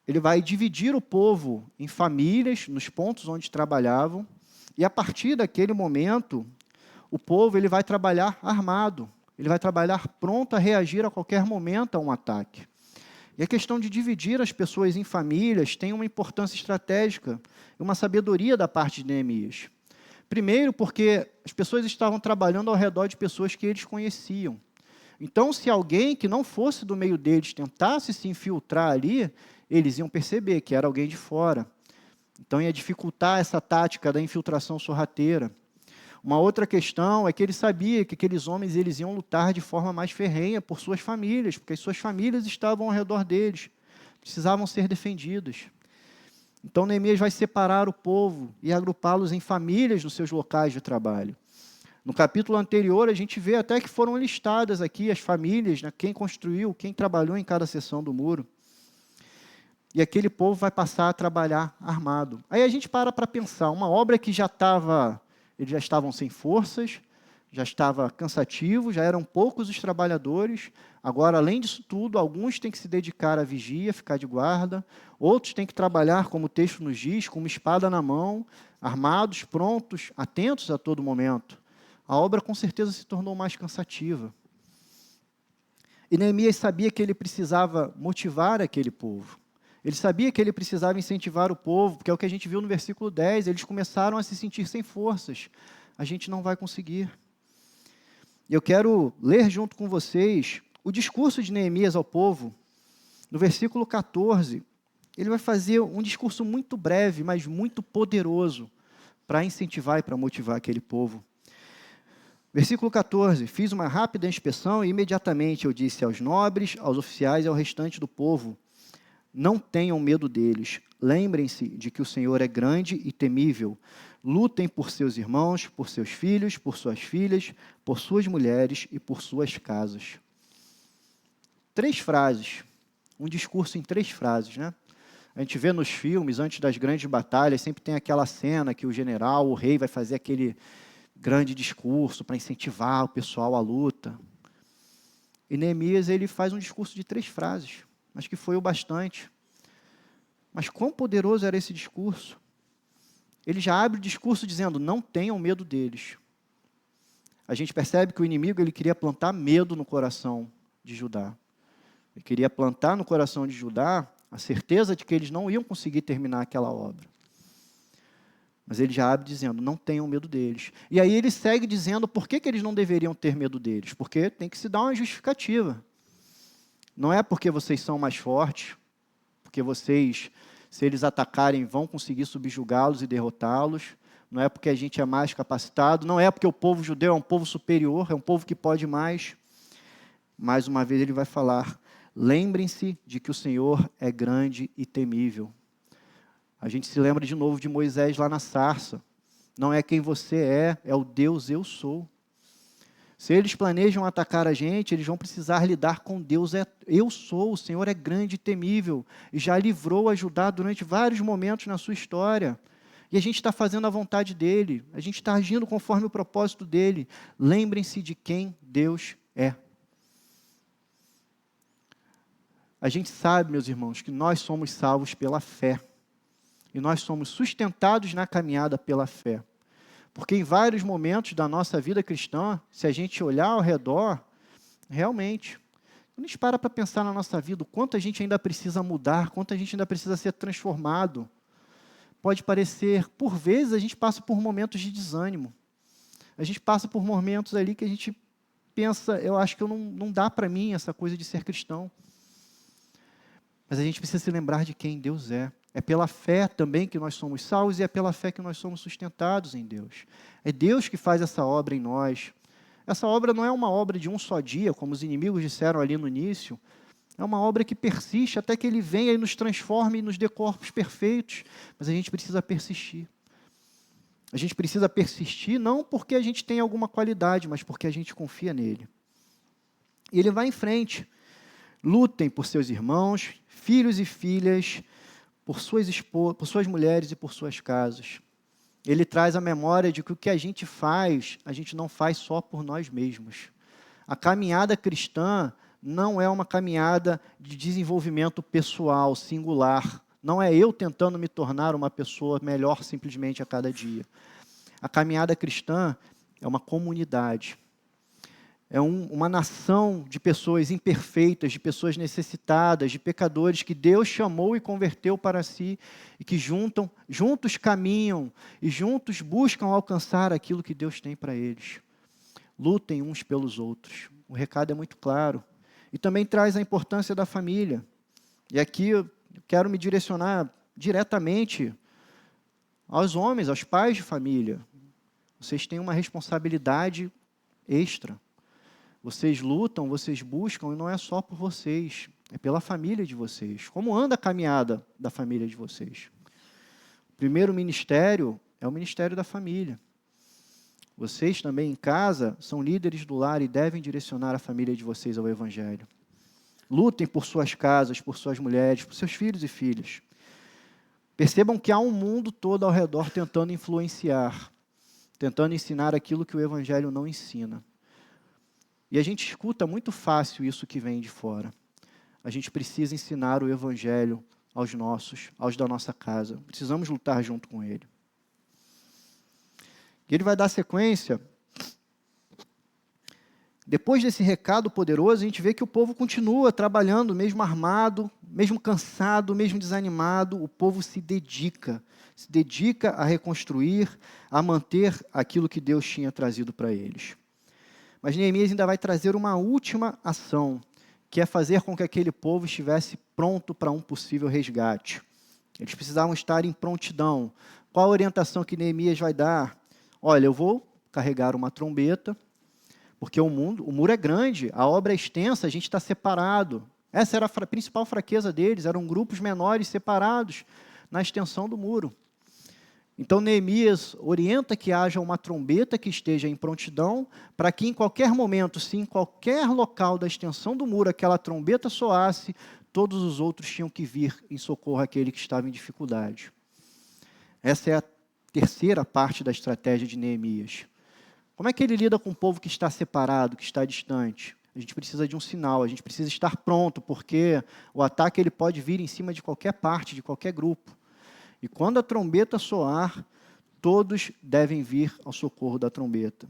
Ele vai dividir o povo em famílias, nos pontos onde trabalhavam. E a partir daquele momento, o povo ele vai trabalhar armado. Ele vai trabalhar pronto a reagir a qualquer momento a um ataque. E a questão de dividir as pessoas em famílias tem uma importância estratégica e uma sabedoria da parte de Neemias. Primeiro, porque as pessoas estavam trabalhando ao redor de pessoas que eles conheciam. Então, se alguém que não fosse do meio deles tentasse se infiltrar ali, eles iam perceber que era alguém de fora. Então, ia dificultar essa tática da infiltração sorrateira. Uma outra questão é que ele sabia que aqueles homens eles iam lutar de forma mais ferrenha por suas famílias, porque as suas famílias estavam ao redor deles, precisavam ser defendidas. Então, Neemias vai separar o povo e agrupá-los em famílias nos seus locais de trabalho. No capítulo anterior, a gente vê até que foram listadas aqui as famílias, né, quem construiu, quem trabalhou em cada seção do muro. E aquele povo vai passar a trabalhar armado. Aí a gente para pensar, uma obra que eles já estavam sem forças, já estava cansativo, já eram poucos os trabalhadores. Agora, além disso tudo, alguns têm que se dedicar à vigia, ficar de guarda. Outros têm que trabalhar, como o texto nos diz, com uma espada na mão, armados, prontos, atentos a todo momento. A obra, com certeza, se tornou mais cansativa. E Neemias sabia que ele precisava motivar aquele povo. Ele sabia que ele precisava incentivar o povo, porque é o que a gente viu no versículo 10, eles começaram a se sentir sem forças. A gente não vai conseguir. Eu quero ler junto com vocês o discurso de Neemias ao povo. No versículo 14, ele vai fazer um discurso muito breve, mas muito poderoso, para incentivar e para motivar aquele povo. Versículo 14. Fiz uma rápida inspeção e imediatamente eu disse aos nobres, aos oficiais e ao restante do povo: não tenham medo deles. Lembrem-se de que o Senhor é grande e temível. Lutem por seus irmãos, por seus filhos, por suas filhas, por suas mulheres e por suas casas. 3 frases. Um discurso em 3 frases, né? A gente vê nos filmes, antes das grandes batalhas, sempre tem aquela cena que o general, o rei, vai fazer aquele grande discurso para incentivar o pessoal à luta. E Neemias, ele faz um discurso de 3 frases. Acho que foi o bastante. Mas quão poderoso era esse discurso? Ele já abre o discurso dizendo: não tenham medo deles. A gente percebe que o inimigo ele queria plantar medo no coração de Judá. Ele queria plantar no coração de Judá a certeza de que eles não iam conseguir terminar aquela obra. Mas ele já abre dizendo: não tenham medo deles. E aí ele segue dizendo por que eles não deveriam ter medo deles. Porque tem que se dar uma justificativa. Não é porque vocês são mais fortes, porque vocês, se eles atacarem, vão conseguir subjugá-los e derrotá-los. Não é porque a gente é mais capacitado, não é porque o povo judeu é um povo superior, é um povo que pode mais. Mais uma vez ele vai falar: lembrem-se de que o Senhor é grande e temível. A gente se lembra de novo de Moisés lá na sarça. Não é quem você é o Deus eu sou. Se eles planejam atacar a gente, eles vão precisar lidar com Deus. Eu sou, o Senhor é grande e temível. E já livrou a Judá durante vários momentos na sua história. E a gente está fazendo a vontade dEle. A gente está agindo conforme o propósito dEle. Lembrem-se de quem Deus é. A gente sabe, meus irmãos, que nós somos salvos pela fé. E nós somos sustentados na caminhada pela fé. Porque em vários momentos da nossa vida cristã, se a gente olhar ao redor, realmente, quando a gente para pensar na nossa vida, o quanto a gente ainda precisa mudar, quanto a gente ainda precisa ser transformado, pode parecer, por vezes, a gente passa por momentos de desânimo. A gente passa por momentos ali que a gente pensa: eu acho que não dá para mim essa coisa de ser cristão. Mas a gente precisa se lembrar de quem Deus é. É pela fé também que nós somos salvos e é pela fé que nós somos sustentados em Deus. É Deus que faz essa obra em nós. Essa obra não é uma obra de um só dia, como os inimigos disseram ali no início. É uma obra que persiste até que Ele venha e nos transforme e nos dê corpos perfeitos. Mas a gente precisa persistir. A gente precisa persistir não porque a gente tem alguma qualidade, mas porque a gente confia nele. E ele vai em frente. Lutem por seus irmãos, filhos e filhas, por suas mulheres e por suas casas. Ele traz a memória de que o que a gente faz, a gente não faz só por nós mesmos. A caminhada cristã não é uma caminhada de desenvolvimento pessoal, singular. Não é eu tentando me tornar uma pessoa melhor simplesmente a cada dia. A caminhada cristã é uma comunidade. É uma nação de pessoas imperfeitas, de pessoas necessitadas, de pecadores que Deus chamou e converteu para si e que juntos caminham e juntos buscam alcançar aquilo que Deus tem para eles. Lutem uns pelos outros. O recado é muito claro. E também traz a importância da família. E aqui eu quero me direcionar diretamente aos homens, aos pais de família. Vocês têm uma responsabilidade extra. Vocês lutam, vocês buscam, e não é só por vocês, é pela família de vocês. Como anda a caminhada da família de vocês? O primeiro ministério é o ministério da família. Vocês também em casa são líderes do lar e devem direcionar a família de vocês ao Evangelho. Lutem por suas casas, por suas mulheres, por seus filhos e filhas. Percebam que há um mundo todo ao redor tentando influenciar, tentando ensinar aquilo que o Evangelho não ensina. E a gente escuta muito fácil isso que vem de fora. A gente precisa ensinar o Evangelho aos da nossa casa. Precisamos lutar junto com ele. E ele vai dar sequência. Depois desse recado poderoso, a gente vê que o povo continua trabalhando, mesmo armado, mesmo cansado, mesmo desanimado. O povo se dedica a reconstruir, a manter aquilo que Deus tinha trazido para eles. Mas Neemias ainda vai trazer uma última ação, que é fazer com que aquele povo estivesse pronto para um possível resgate. Eles precisavam estar em prontidão. Qual a orientação que Neemias vai dar? Olha, eu vou carregar uma trombeta, Porque o muro é grande, a obra é extensa, a gente está separado. Essa era a principal fraqueza deles, eram grupos menores separados na extensão do muro. Então, Neemias orienta que haja uma trombeta que esteja em prontidão, para que em qualquer momento, se em qualquer local da extensão do muro aquela trombeta soasse, todos os outros tinham que vir em socorro àquele que estava em dificuldade. Essa é a terceira parte da estratégia de Neemias. Como é que ele lida com o povo que está separado, que está distante? A gente precisa de um sinal, a gente precisa estar pronto, porque o ataque ele pode vir em cima de qualquer parte, de qualquer grupo. E quando a trombeta soar, todos devem vir ao socorro da trombeta.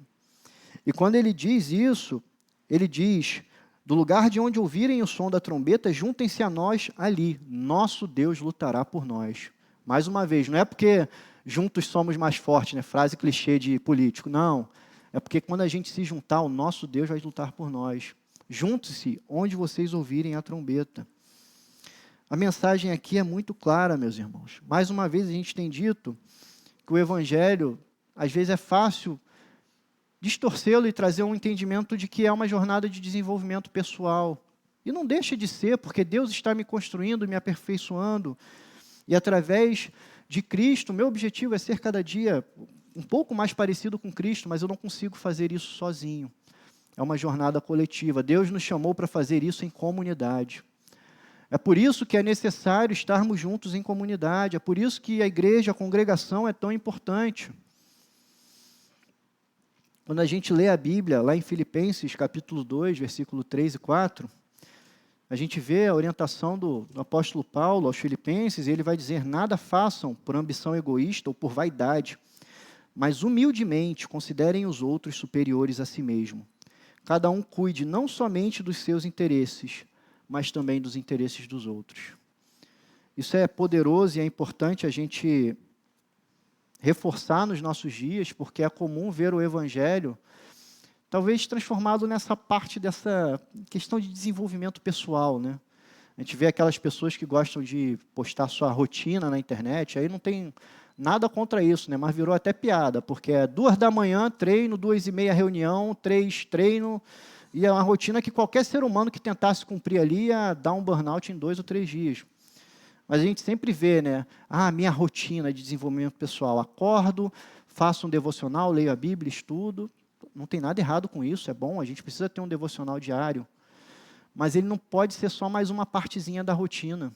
E quando ele diz isso, ele diz: do lugar de onde ouvirem o som da trombeta, juntem-se a nós ali, nosso Deus lutará por nós. Mais uma vez, não é porque juntos somos mais fortes, né? Frase clichê de político, não. É porque quando a gente se juntar, o nosso Deus vai lutar por nós. Junte-se onde vocês ouvirem a trombeta. A mensagem aqui é muito clara, meus irmãos. Mais uma vez, a gente tem dito que o Evangelho, às vezes, é fácil distorcê-lo e trazer um entendimento de que é uma jornada de desenvolvimento pessoal. E não deixa de ser, porque Deus está me construindo, me aperfeiçoando. E através de Cristo, meu objetivo é ser cada dia um pouco mais parecido com Cristo, mas eu não consigo fazer isso sozinho. É uma jornada coletiva. Deus nos chamou para fazer isso em comunidade. É por isso que é necessário estarmos juntos em comunidade, é por isso que a igreja, a congregação é tão importante. Quando a gente lê a Bíblia, lá em Filipenses, capítulo 2, versículo 3 e 4, a gente vê a orientação do apóstolo Paulo aos filipenses, e ele vai dizer: nada façam por ambição egoísta ou por vaidade, mas humildemente considerem os outros superiores a si mesmo. Cada um cuide não somente dos seus interesses, mas também dos interesses dos outros. Isso é poderoso e é importante a gente reforçar nos nossos dias, porque é comum ver o Evangelho talvez transformado nessa parte dessa questão de desenvolvimento pessoal, né? A gente vê aquelas pessoas que gostam de postar sua rotina na internet, aí não tem nada contra isso, né? Mas virou até piada, porque é 2 da manhã, treino, 2h30 reunião, 3 treino, e é uma rotina que qualquer ser humano que tentasse cumprir ali ia dar um burnout em 2 ou 3 dias. Mas a gente sempre vê, né? Minha rotina de desenvolvimento pessoal. Acordo, faço um devocional, leio a Bíblia, estudo. Não tem nada errado com isso, é bom, a gente precisa ter um devocional diário. Mas ele não pode ser só mais uma partezinha da rotina.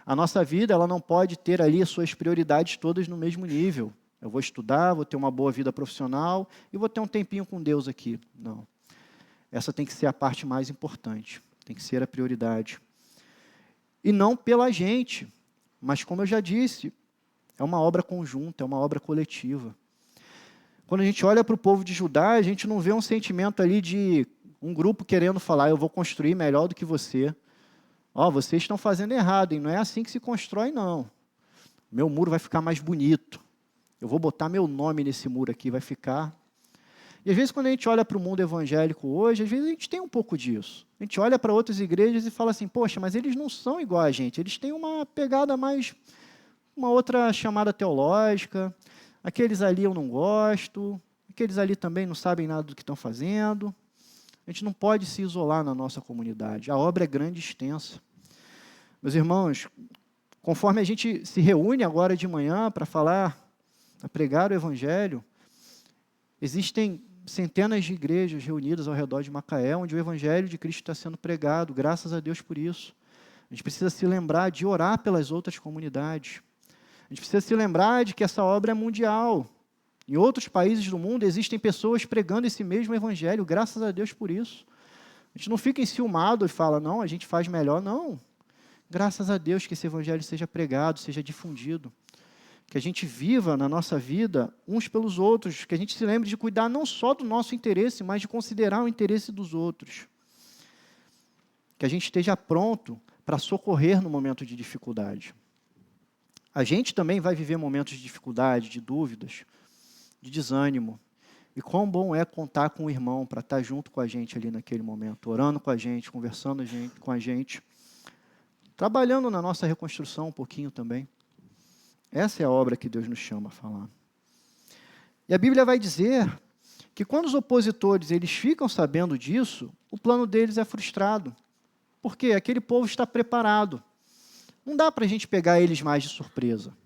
A nossa vida, ela não pode ter ali as suas prioridades todas no mesmo nível. Eu vou estudar, vou ter uma boa vida profissional e vou ter um tempinho com Deus aqui. Não. Essa tem que ser a parte mais importante, tem que ser a prioridade. E não pela gente, mas como eu já disse, é uma obra conjunta, é uma obra coletiva. Quando a gente olha para o povo de Judá, a gente não vê um sentimento ali de um grupo querendo falar: eu vou construir melhor do que você. Vocês estão fazendo errado, hein? Não é assim que se constrói, não. Meu muro vai ficar mais bonito. Eu vou botar meu nome nesse muro aqui, vai ficar. E às vezes, quando a gente olha para o mundo evangélico hoje, às vezes a gente tem um pouco disso. A gente olha para outras igrejas e fala assim: poxa, mas eles não são igual a gente. Eles têm uma pegada mais, uma outra chamada teológica. Aqueles ali eu não gosto. Aqueles ali também não sabem nada do que estão fazendo. A gente não pode se isolar na nossa comunidade. A obra é grande e extensa. Meus irmãos, conforme a gente se reúne agora de manhã para falar, para pregar o Evangelho, existem centenas de igrejas reunidas ao redor de Macaé, onde o Evangelho de Cristo está sendo pregado, graças a Deus por isso. A gente precisa se lembrar de orar pelas outras comunidades. A gente precisa se lembrar de que essa obra é mundial. Em outros países do mundo existem pessoas pregando esse mesmo Evangelho, graças a Deus por isso. A gente não fica enciumado e fala: não, a gente faz melhor. Não. Graças a Deus que esse Evangelho seja pregado, seja difundido. Que a gente viva na nossa vida uns pelos outros, que a gente se lembre de cuidar não só do nosso interesse, mas de considerar o interesse dos outros. Que a gente esteja pronto para socorrer no momento de dificuldade. A gente também vai viver momentos de dificuldade, de dúvidas, de desânimo. E quão bom é contar com o irmão para estar junto com a gente ali naquele momento, orando com a gente, conversando com a gente, trabalhando na nossa reconstrução um pouquinho também. Essa é a obra que Deus nos chama a falar. E a Bíblia vai dizer que quando os opositores eles ficam sabendo disso, o plano deles é frustrado. Porque aquele povo está preparado. Não dá para a gente pegar eles mais de surpresa.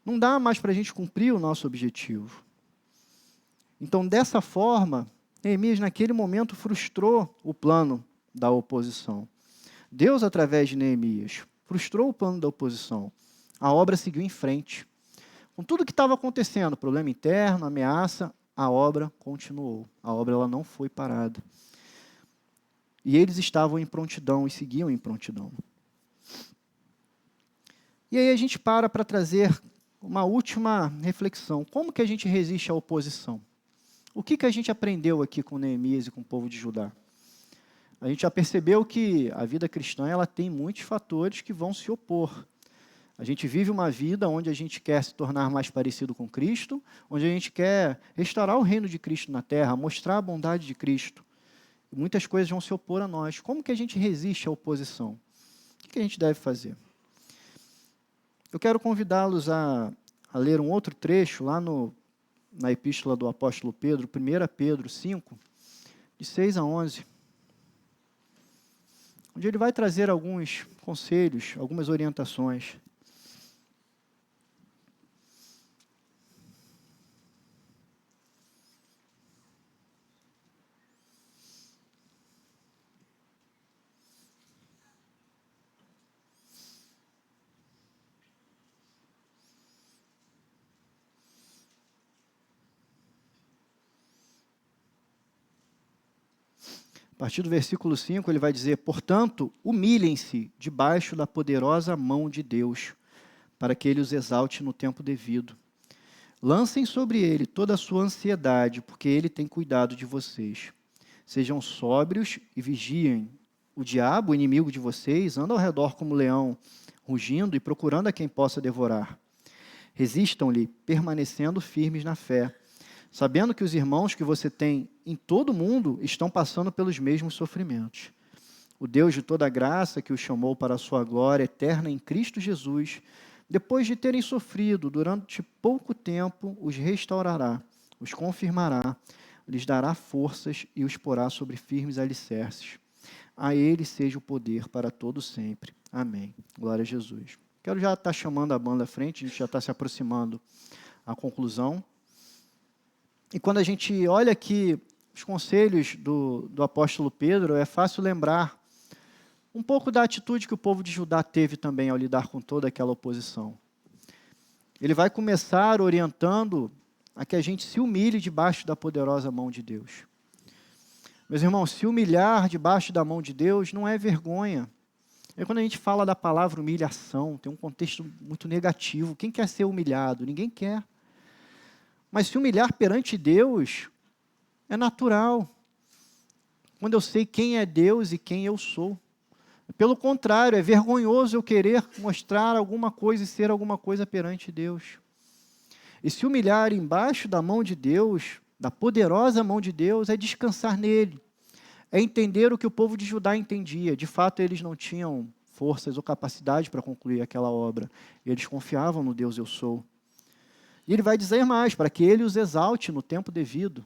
Não dá mais para a gente cumprir o nosso objetivo. Então, dessa forma, Neemias, naquele momento, frustrou o plano da oposição. Deus, através de Neemias, frustrou o plano da oposição. A obra seguiu em frente. Com tudo que estava acontecendo, problema interno, ameaça, a obra continuou. A obra ela não foi parada. E eles estavam em prontidão e seguiam em prontidão. E aí a gente para trazer uma última reflexão. Como que a gente resiste à oposição? O que a gente aprendeu aqui com Neemias e com o povo de Judá? A gente já percebeu que a vida cristã ela tem muitos fatores que vão se opor. A gente vive uma vida onde a gente quer se tornar mais parecido com Cristo, onde a gente quer restaurar o reino de Cristo na terra, mostrar a bondade de Cristo. E muitas coisas vão se opor a nós. Como que a gente resiste à oposição? O que a gente deve fazer? Eu quero convidá-los a ler um outro trecho lá na epístola do apóstolo Pedro, 1 Pedro 5, de 6 a 11, onde ele vai trazer alguns conselhos, algumas orientações. A partir do versículo 5, ele vai dizer: portanto, humilhem-se debaixo da poderosa mão de Deus, para que ele os exalte no tempo devido. Lancem sobre ele toda a sua ansiedade, porque ele tem cuidado de vocês. Sejam sóbrios e vigiem. O diabo, o inimigo de vocês, anda ao redor como leão, rugindo e procurando a quem possa devorar. Resistam-lhe, permanecendo firmes na fé, sabendo que os irmãos que você tem em todo o mundo estão passando pelos mesmos sofrimentos. O Deus de toda graça, que os chamou para a sua glória eterna em Cristo Jesus, depois de terem sofrido durante pouco tempo, os restaurará, os confirmará, lhes dará forças e os porá sobre firmes alicerces. A ele seja o poder para todo sempre. Amém. Glória a Jesus. Quero já estar chamando a banda à frente, a gente já está se aproximando à conclusão. E quando a gente olha aqui os conselhos do apóstolo Pedro, é fácil lembrar um pouco da atitude que o povo de Judá teve também ao lidar com toda aquela oposição. Ele vai começar orientando a que a gente se humilhe debaixo da poderosa mão de Deus. Meus irmãos, se humilhar debaixo da mão de Deus não é vergonha. É quando a gente fala da palavra humilhação, tem um contexto muito negativo. Quem quer ser humilhado? Ninguém quer. Mas se humilhar perante Deus é natural. Quando eu sei quem é Deus e quem eu sou. Pelo contrário, é vergonhoso eu querer mostrar alguma coisa e ser alguma coisa perante Deus. E se humilhar embaixo da mão de Deus, da poderosa mão de Deus, é descansar nele. É entender o que o povo de Judá entendia. De fato, eles não tinham forças ou capacidade para concluir aquela obra. Eles confiavam no Deus eu sou. E ele vai dizer mais, para que ele os exalte no tempo devido.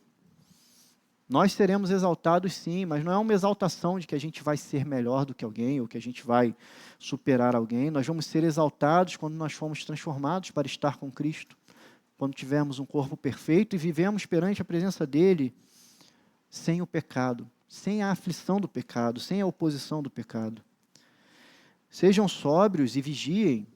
Nós seremos exaltados sim, mas não é uma exaltação de que a gente vai ser melhor do que alguém, ou que a gente vai superar alguém. Nós vamos ser exaltados quando nós formos transformados para estar com Cristo. Quando tivermos um corpo perfeito e vivemos perante a presença dele, sem o pecado, sem a aflição do pecado, sem a oposição do pecado. Sejam sóbrios e vigiem.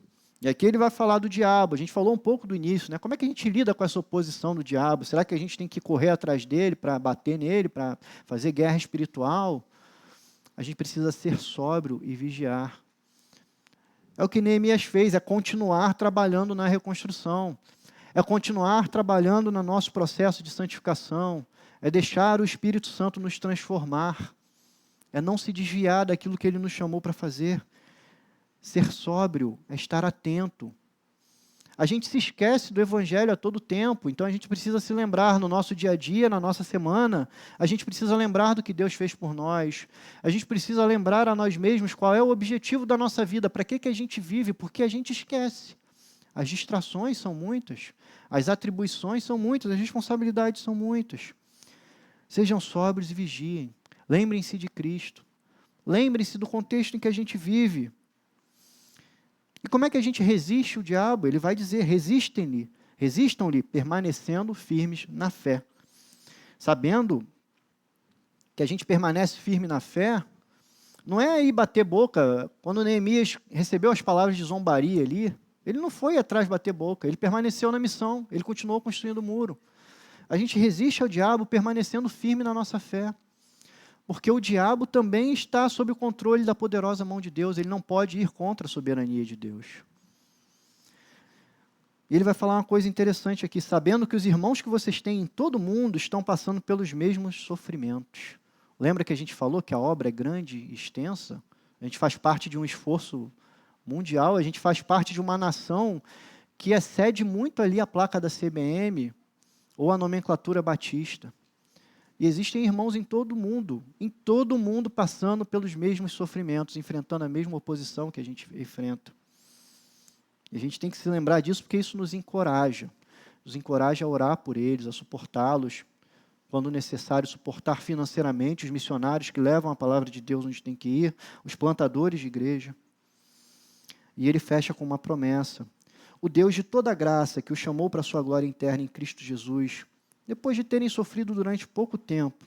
E aqui ele vai falar do diabo. A gente falou um pouco do início, né? Como é que a gente lida com essa oposição do diabo? Será que a gente tem que correr atrás dele para bater nele, para fazer guerra espiritual? A gente precisa ser sóbrio e vigiar. É o que Neemias fez, é continuar trabalhando na reconstrução. É continuar trabalhando no nosso processo de santificação. É deixar o Espírito Santo nos transformar. É não se desviar daquilo que ele nos chamou para fazer. Ser sóbrio é estar atento. A gente se esquece do Evangelho a todo tempo, então a gente precisa se lembrar no nosso dia a dia, na nossa semana, a gente precisa lembrar do que Deus fez por nós, a gente precisa lembrar a nós mesmos qual é o objetivo da nossa vida, para que a gente vive, porque a gente esquece. as distrações são muitas, as atribuições são muitas, as responsabilidades são muitas. Sejam sóbrios e vigiem. Lembrem-se de Cristo. Lembrem-se do contexto em que a gente vive. E como é que a gente resiste o diabo? Ele vai dizer, resistam-lhe, permanecendo firmes na fé. Sabendo que a gente permanece firme na fé, não é ir bater boca. Quando Neemias recebeu as palavras de zombaria ali, ele não foi atrás bater boca, ele permaneceu na missão, ele continuou construindo o muro. A gente resiste ao diabo permanecendo firme na nossa fé. Porque o diabo também está sob o controle da poderosa mão de Deus, ele não pode ir contra a soberania de Deus. E ele vai falar uma coisa interessante aqui, sabendo que os irmãos que vocês têm em todo o mundo estão passando pelos mesmos sofrimentos. Lembra que a gente falou que a obra é grande e extensa? A gente faz parte de um esforço mundial, a gente faz parte de uma nação que excede muito ali a placa da CBM ou a nomenclatura batista. E existem irmãos em todo mundo passando pelos mesmos sofrimentos, enfrentando a mesma oposição que a gente enfrenta. E a gente tem que se lembrar disso porque isso nos encoraja a orar por eles, a suportá-los, quando necessário, suportar financeiramente os missionários que levam a palavra de Deus onde tem que ir, os plantadores de igreja. E ele fecha com uma promessa. O Deus de toda graça, que o chamou para a sua glória interna em Cristo Jesus, depois de terem sofrido durante pouco tempo,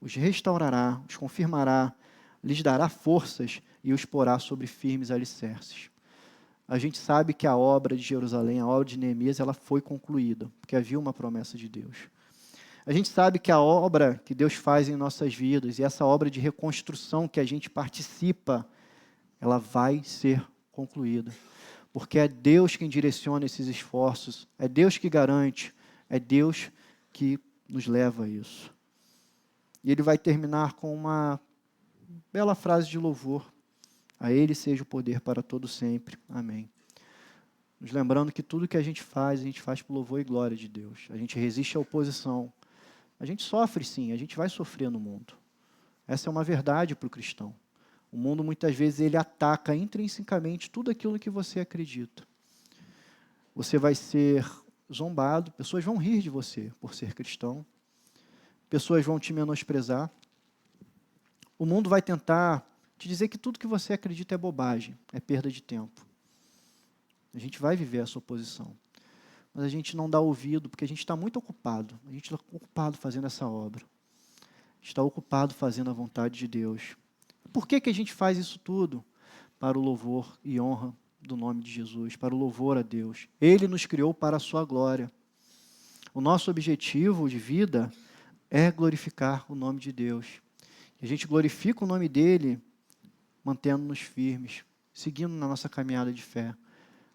os restaurará, os confirmará, lhes dará forças e os porá sobre firmes alicerces. A gente sabe que a obra de Jerusalém, a obra de Neemias, ela foi concluída, porque havia uma promessa de Deus. A gente sabe que a obra que Deus faz em nossas vidas, e essa obra de reconstrução que a gente participa, ela vai ser concluída. Porque é Deus quem direciona esses esforços, é Deus que garante, é Deus que nos leva a isso. E ele vai terminar com uma bela frase de louvor. A Ele seja o poder para todo sempre. Amém. Nos lembrando que tudo que a gente faz por louvor e glória de Deus. A gente resiste à oposição. A gente sofre sim, a gente vai sofrer no mundo. Essa é uma verdade para o cristão. O mundo muitas vezes ele ataca intrinsecamente tudo aquilo que você acredita. Você vai ser zombado, pessoas vão rir de você por ser cristão. Pessoas vão te menosprezar. O mundo vai tentar te dizer que tudo que você acredita é bobagem, é perda de tempo. A gente vai viver essa oposição. Mas a gente não dá ouvido, porque a gente está muito ocupado. A gente está ocupado fazendo essa obra. Está ocupado fazendo a vontade de Deus. Por que a gente faz isso tudo? Para o louvor e honra do nome de Jesus, para o louvor a Deus. Ele nos criou para a sua glória. O nosso objetivo de vida é glorificar o nome de Deus. A gente glorifica o nome dele, mantendo-nos firmes, seguindo na nossa caminhada de fé,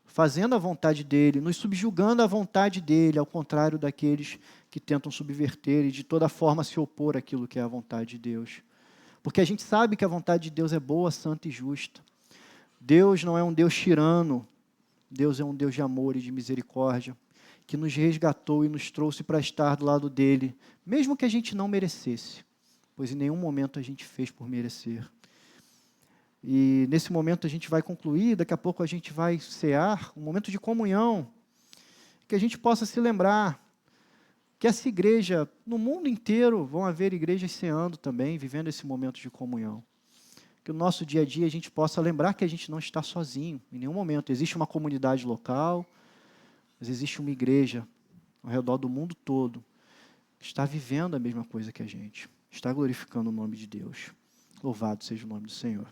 fazendo a vontade dele, nos subjugando à vontade dele, ao contrário daqueles que tentam subverter e de toda forma se opor àquilo que é a vontade de Deus. Porque a gente sabe que a vontade de Deus é boa, santa e justa. Deus não é um Deus tirano, Deus é um Deus de amor e de misericórdia, que nos resgatou e nos trouxe para estar do lado dele, mesmo que a gente não merecesse, pois em nenhum momento a gente fez por merecer. E nesse momento a gente vai concluir, daqui a pouco a gente vai cear, um momento de comunhão, que a gente possa se lembrar que essa igreja, no mundo inteiro, vão haver igrejas ceando também, vivendo esse momento de comunhão. Que no nosso dia a dia a gente possa lembrar que a gente não está sozinho, em nenhum momento. Existe uma comunidade local, mas existe uma igreja ao redor do mundo todo, que está vivendo a mesma coisa que a gente, está glorificando o nome de Deus. Louvado seja o nome do Senhor.